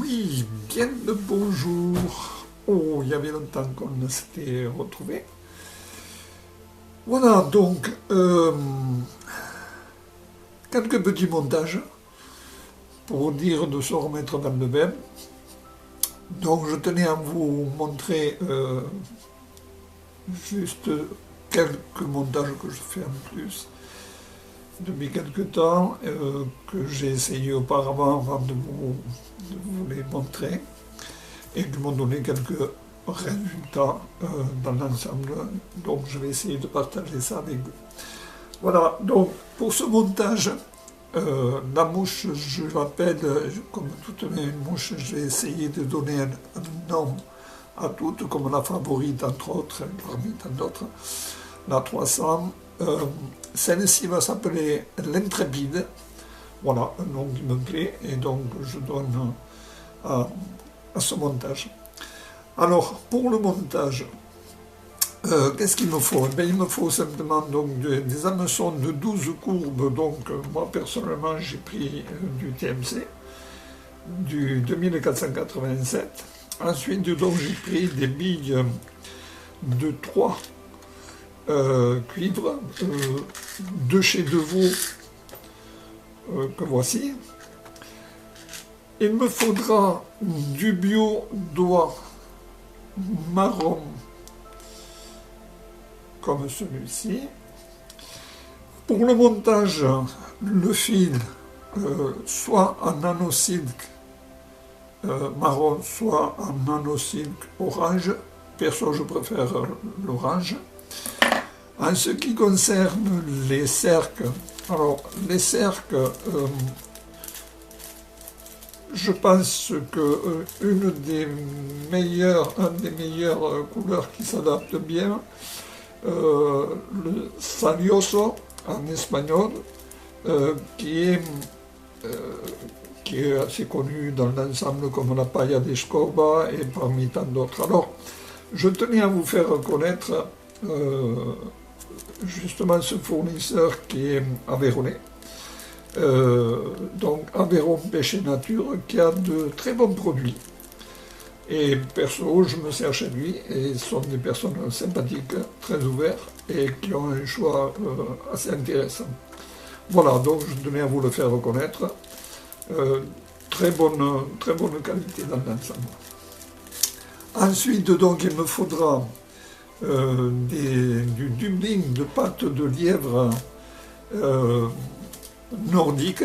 Oui, bien le bonjour. Oh, il y avait longtemps qu'on ne s'était retrouvés. Voilà, donc, quelques petits montages pour dire de se remettre dans le bain. Donc, je tenais à vous montrer juste quelques montages que je fais en plus depuis quelques temps, que j'ai essayé auparavant avant de vous les montrer, et qui m'ont donné quelques résultats dans l'ensemble. Donc je vais essayer de partager ça avec vous. Voilà, donc pour ce montage, la mouche, je l'appelle, comme toutes les mouches, j'ai essayé de donner un nom à toutes, comme la favorite entre autres, parmi tant d'autres, la 300. Celle-ci va s'appeler l'intrépide. Voilà, un nom qui me plaît, et donc je donne à ce montage. Alors, pour le montage, qu'est-ce qu'il me faut? Eh bien, il me faut simplement donc, des hameçons de 12 courbes. Donc, moi, personnellement, j'ai pris du TMC, du 2487. Ensuite, donc, j'ai pris des billes de 3 cuivres, de chez Devaux, que voici. Il me faudra du bio-doigt marron, comme celui-ci. Pour le montage, le fil, soit en nano-silk marron, soit en nano-silk orange. Perso, je préfère l'orange. En ce qui concerne les cercles, alors les cercles, je pense que un des meilleures couleurs qui s'adapte bien, le salioso en espagnol, qui est assez connu dans l'ensemble comme la paella d'Escoba et parmi tant d'autres. Alors, je tenais à vous faire connaître justement ce fournisseur qui est aveyronnais. Donc Aveyron Pêche et Nature, qui a de très bons produits. Et perso, je me sers chez lui, et ce sont des personnes sympathiques, très ouvertes, et qui ont un choix assez intéressant. Voilà, donc je tenais à vous le faire reconnaître. Très bonne qualité dans l'ensemble. Ensuite, donc, il me faudra du dubbing de pâte de lièvre nordique,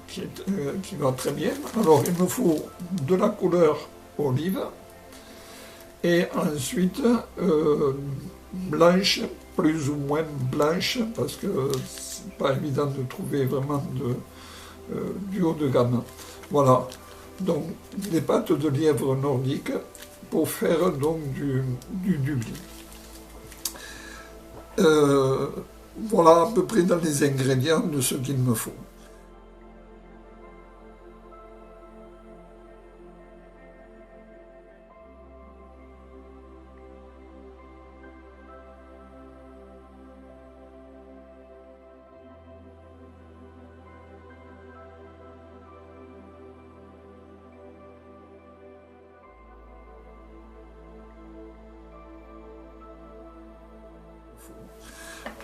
qui va très bien. Alors il me faut de la couleur olive, et ensuite blanche, plus ou moins blanche, parce que c'est pas évident de trouver vraiment du haut de gamme. Voilà, donc des pâtes de lièvre nordique pour faire donc du dubbing. Voilà à peu près dans les ingrédients de ce qu'il me faut.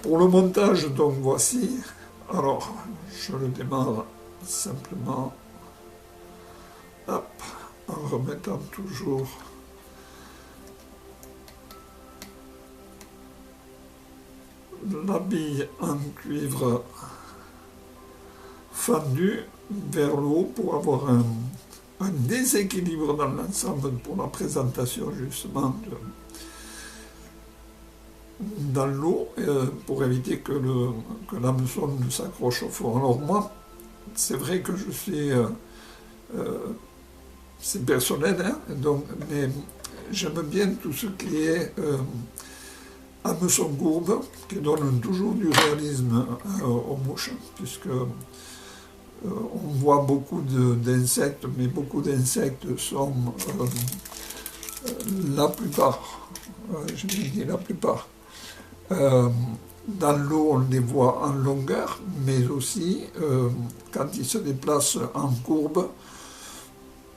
Pour le montage, donc voici. Alors, je le démarre simplement, hop, en remettant toujours la bille en cuivre fendu vers le haut pour avoir un déséquilibre dans l'ensemble pour la présentation justement dans l'eau, pour éviter que l'hameçon ne s'accroche au fond. Alors moi, c'est vrai que je suis... c'est personnel, hein, donc, mais j'aime bien tout ce qui est hameçon courbe, qui donne toujours du réalisme aux mouches, puisque on voit beaucoup d'insectes, mais beaucoup d'insectes sont la plupart, je dis la plupart, dans l'eau, on les voit en longueur, mais aussi quand ils se déplacent en courbe,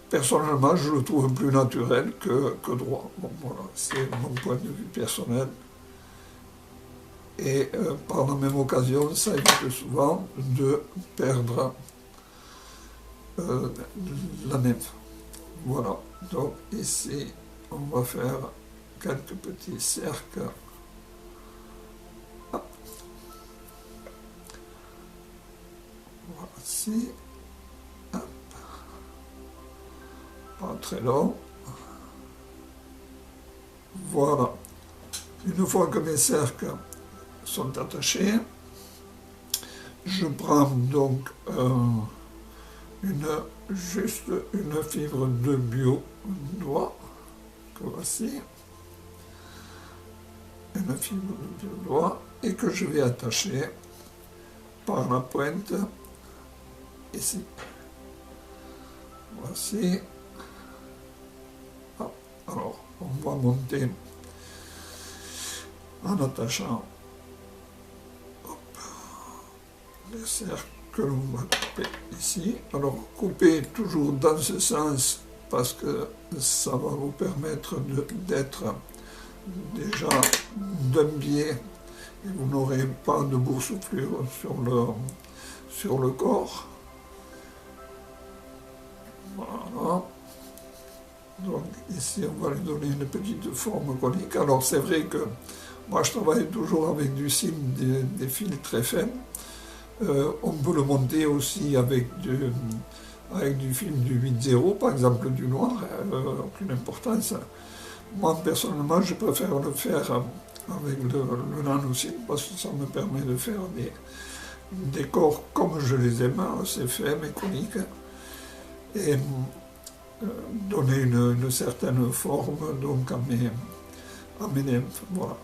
personnellement, je le trouve plus naturel que droit. Bon, voilà, c'est mon point de vue personnel. Et par la même occasion, ça évite souvent de perdre la nymphe. Voilà, donc ici, on va faire quelques petits cercles. Hop. Voici. Hop. Pas très long. Voilà. Une fois que mes cercles sont attachés, je prends donc juste une fibre de bio-doigt, que voici, une fibre de bio-doigt, et que je vais attacher par la pointe ici. Voici. Ah, alors, on va monter en attachant les cercles que l'on va couper ici. Alors, couper toujours dans ce sens parce que ça va vous permettre d'être déjà d'un biais et vous n'aurez pas de boursouflure sur le corps. Voilà. Donc ici, on va lui donner une petite forme conique. Alors, c'est vrai que moi, je travaille toujours avec du cil, des fils très fins. On peut le monter aussi avec du film du 8-0, par exemple du noir, aucune importance. Moi, personnellement, je préfère le faire avec le nano-cil parce que ça me permet de faire des corps comme je les aime, assez fins mais coniques, et donner une certaine forme donc à mes nymphes. Voilà.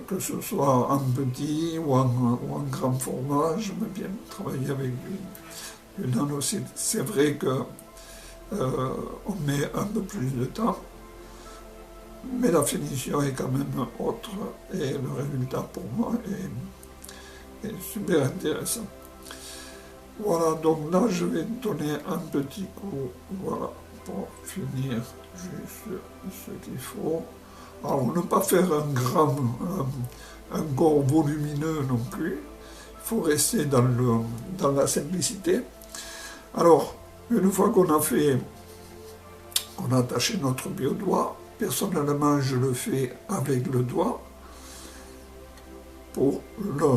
Que ce soit en petit ou en grand format, j'aime bien travailler avec du nano-cil. C'est vrai que on met un peu plus de temps, mais la finition est quand même autre et le résultat pour moi est super intéressant. Voilà, donc là je vais donner un petit coup, voilà, pour finir juste ce qu'il faut. Alors, ne pas faire un corps volumineux non plus, il faut rester dans la simplicité. Alors, une fois qu'on a attaché notre bio-doigt, personnellement je le fais avec le doigt pour le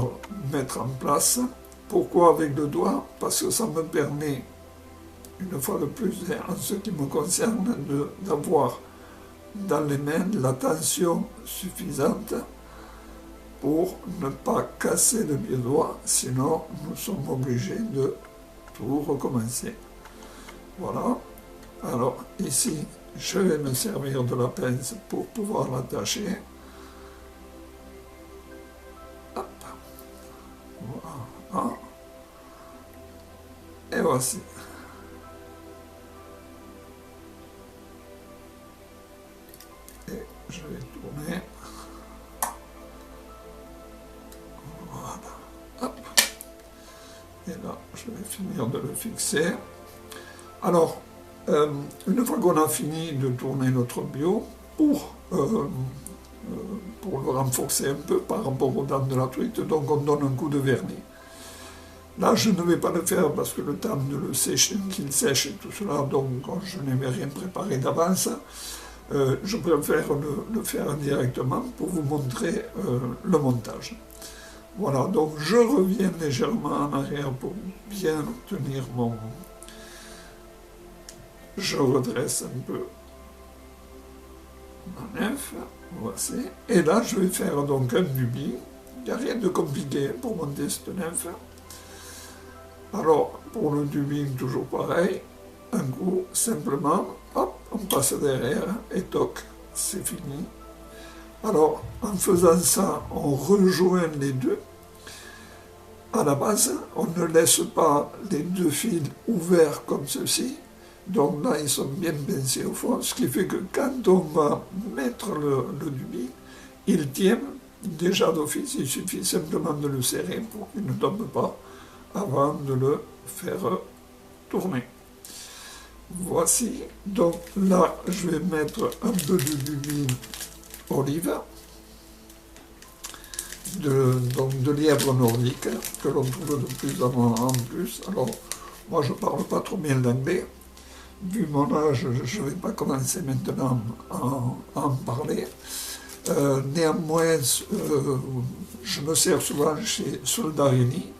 mettre en place. Pourquoi avec le doigt? Parce que ça me permet, une fois de plus, en ce qui me concerne, d'avoir dans les mains la tension suffisante pour ne pas casser le bio-doigt, sinon nous sommes obligés de tout recommencer. Voilà. Alors ici, je vais me servir de la pince pour pouvoir l'attacher. Hop. Voilà. Et voici. Et je vais tourner. Voilà. Hop. Et là, je vais finir de le fixer. Alors, une fois qu'on a fini de tourner notre bio, pour le renforcer un peu par rapport aux dents de la truite, donc on donne un coup de vernis. Là, je ne vais pas le faire parce que le temps de le sécher, qu'il sèche et tout cela, donc je n'avais rien préparé d'avance. Je préfère le faire directement pour vous montrer le montage. Voilà, donc je reviens légèrement en arrière pour bien tenir mon... Je redresse un peu ma nymphe, voici. Et là, je vais faire donc un nubi. Il n'y a rien de compliqué pour monter cette nymphe. Alors, pour le dubbing, toujours pareil, un coup, simplement, hop, on passe derrière, et toc, c'est fini. Alors, en faisant ça, on rejoint les deux. À la base, on ne laisse pas les deux fils ouverts comme ceci. Donc là, ils sont bien pincés au fond, ce qui fait que quand on va mettre le dubbing, il tient déjà d'office, il suffit simplement de le serrer pour qu'il ne tombe pas avant de le faire tourner. voici. Donc là, je vais mettre un peu de lubine olive, donc de lièvre nordique, que l'on trouve de plus en plus. Alors, moi, je ne parle pas trop bien l'anglais. Vu mon âge, je ne vais pas commencer maintenant à en parler. Néanmoins, je me sers souvent chez Soldarini.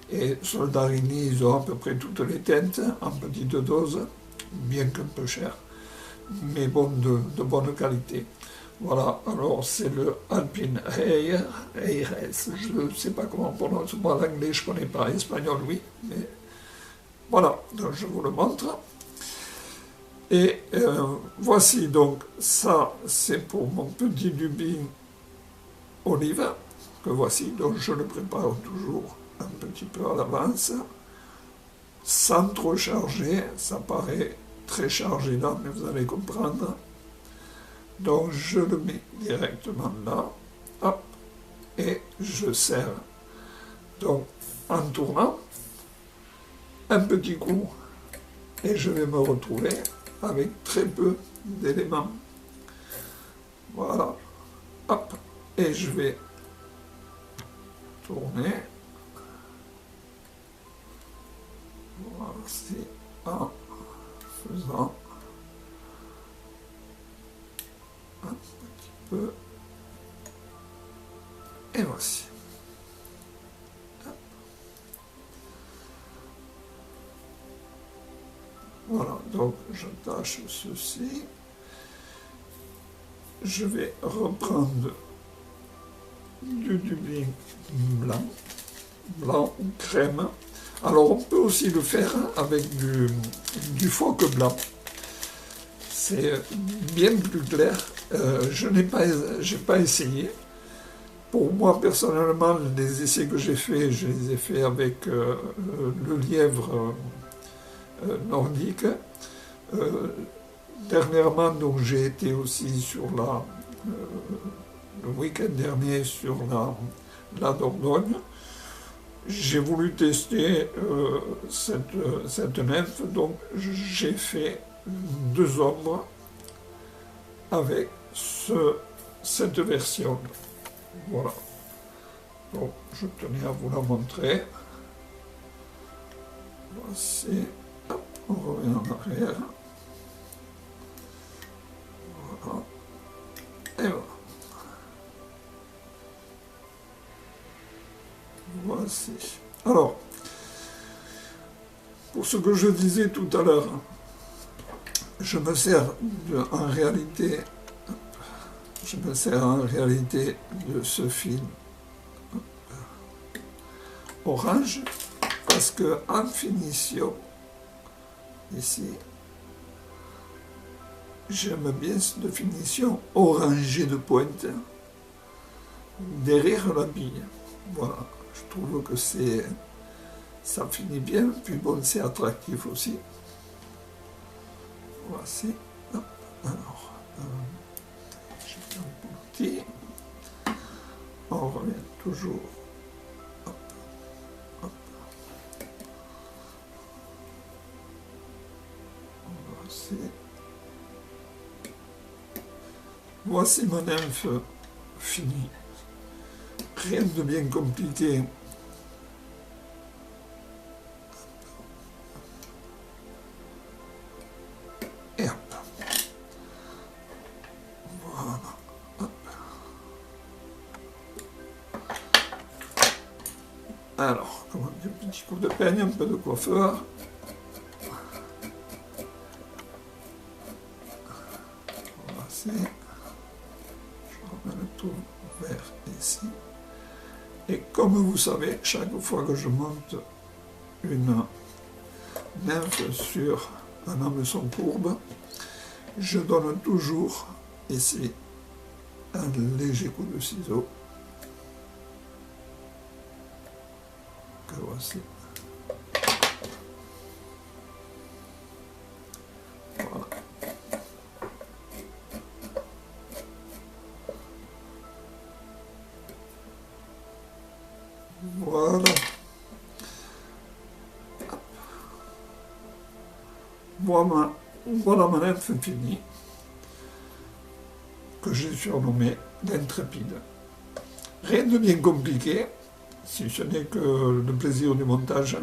Et Soldarini, ils ont à peu près toutes les teintes, en petite dose, bien qu'un peu cher, mais bon, de bonne qualité. Voilà, alors c'est le Alpine Air, je ne sais pas comment on prononce, moi l'anglais je ne connais pas, l'espagnol oui, mais voilà, donc je vous le montre. Et voici donc, ça c'est pour mon petit lubin olive, que voici, donc je le prépare toujours un petit peu à l'avance, sans trop charger, ça paraît très chargé là, mais vous allez comprendre. Donc je le mets directement là, hop, et je serre. Donc en tournant, un petit coup, et je vais me retrouver avec très peu d'éléments. Voilà, hop, et je vais tourner. Voici, en faisant un petit peu. Et voici. Voilà, donc j'attache ceci. Je vais reprendre du Dublin blanc ou crème. Alors on peut aussi le faire avec du phoque blanc. C'est bien plus clair. Je n'ai pas essayé. Pour moi, personnellement, les essais que j'ai faits, je les ai faits avec le lièvre nordique. Dernièrement, donc, j'ai été aussi sur le week-end dernier sur la Dordogne. J'ai voulu tester cette nymphe, donc j'ai fait 2 ombres avec cette version. Voilà. Donc je tenais à vous la montrer. Voici. Hop, on revient en arrière. Voilà. Et voilà. Voici. Alors, pour ce que je disais tout à l'heure, je me sers en réalité de ce film orange parce que en finition, ici, j'aime bien cette finition orangée de pointe derrière la bille. Voilà. Je trouve que ça finit bien, puis bon, c'est attractif aussi. Voici. Hop. Alors, j'ai un petit. On revient toujours. Hop. Hop. Voici. Voici mon nymphe finie. Rien de bien compliqué. Et hop. Voilà. Hop. Alors, comment dire, un petit coup de peigne, un peu de coiffeur. Voici. Je remets le tout vert ici. Et comme vous savez, chaque fois que je monte une nymphe sur un hameçon courbe, je donne toujours ici un léger coup de ciseau que voici. Voilà. Voilà. Voilà ma nymphe finie, que j'ai surnommée l'intrépide. Rien de bien compliqué, si ce n'est que le plaisir du montage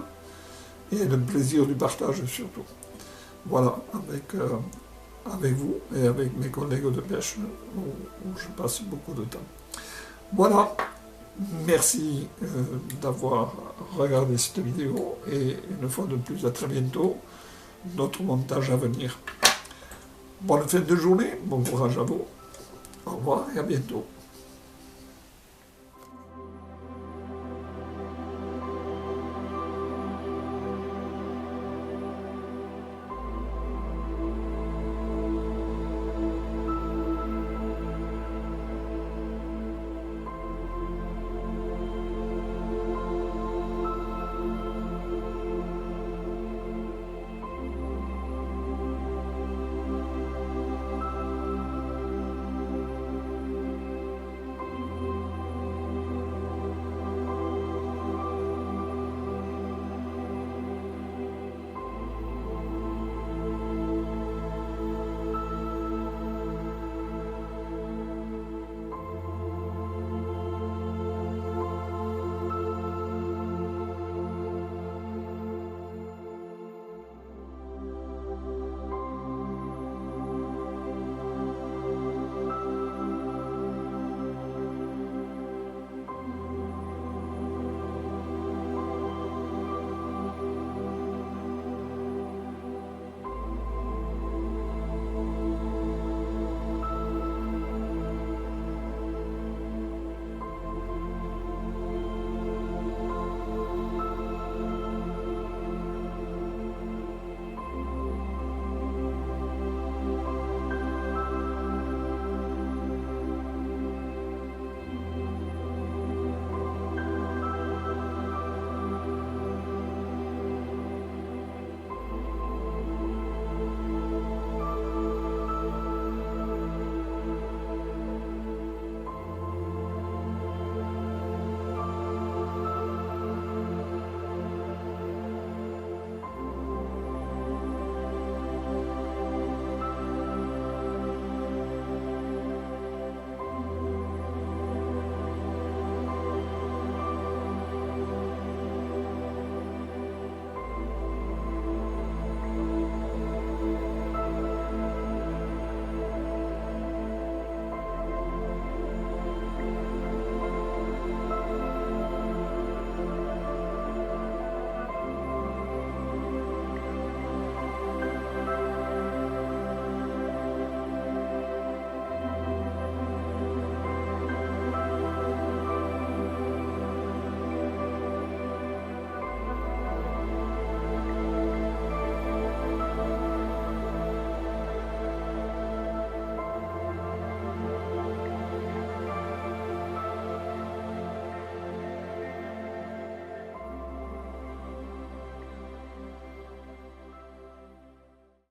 et le plaisir du partage surtout. Voilà, avec vous et avec mes collègues de pêche où je passe beaucoup de temps. Voilà, merci d'avoir regardé cette vidéo et une fois de plus à très bientôt, d'autres montages à venir. Bonne fin de journée, bon courage à vous, au revoir et à bientôt.